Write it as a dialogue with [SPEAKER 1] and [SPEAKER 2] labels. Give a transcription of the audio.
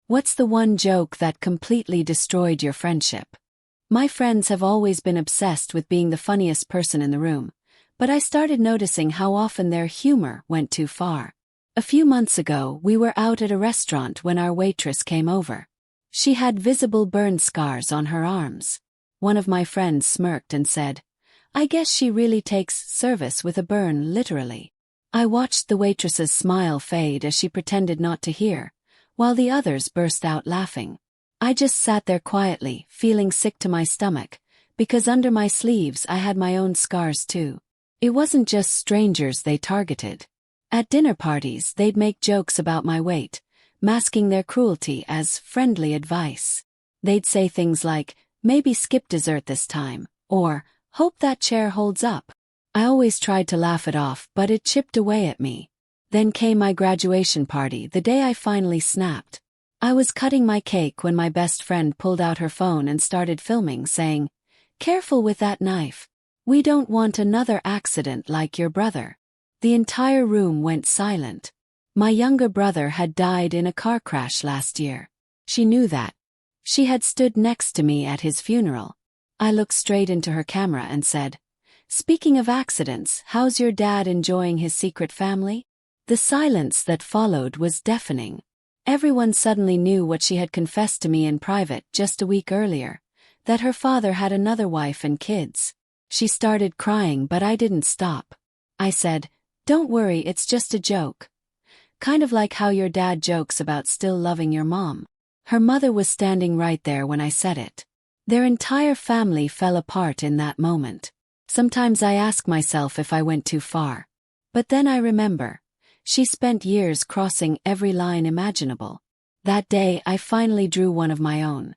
[SPEAKER 1] What's the one joke that completely destroyed your friendship? My friends have always been obsessed with being the funniest person in the room, but I started noticing how often their humor went too far. A few months ago, we were out at a restaurant when our waitress came over. She had visible burn scars on her arms. One of my friends smirked and said, "I guess she really takes service with a burn literally." I watched the waitress's smile fade as she pretended not to hear, while the others burst out laughing. I just sat there quietly, feeling sick to my stomach, because under my sleeves I had my own scars too. It wasn't just strangers they targeted. At dinner parties, they'd make jokes about my weight, masking their cruelty as friendly advice. They'd say things like, "Maybe skip dessert this time," or, "Hope that chair holds up." I always tried to laugh it off, but it chipped away at me. Then came my graduation party, the day I finally snapped. I was cutting my cake when my best friend pulled out her phone and started filming, saying, "Careful with that knife. We don't want another accident like your brother." The entire room went silent. My younger brother had died in a car crash last year. She knew that. She had stood next to me at his funeral. I looked straight into her camera and said, "Speaking of accidents, how's your dad enjoying his secret family?" The silence that followed was deafening. Everyone suddenly knew what she had confessed to me in private just a week earlier, that her father had another wife and kids. She started crying, but I didn't stop. I said, "Don't worry, it's just a joke. Kind of like how your dad jokes about still loving your mom." Her mother was standing right there when I said it. Their entire family fell apart in that moment. Sometimes I ask myself if I went too far. But then I remember. She spent years crossing every line imaginable. That day I finally drew one of my own.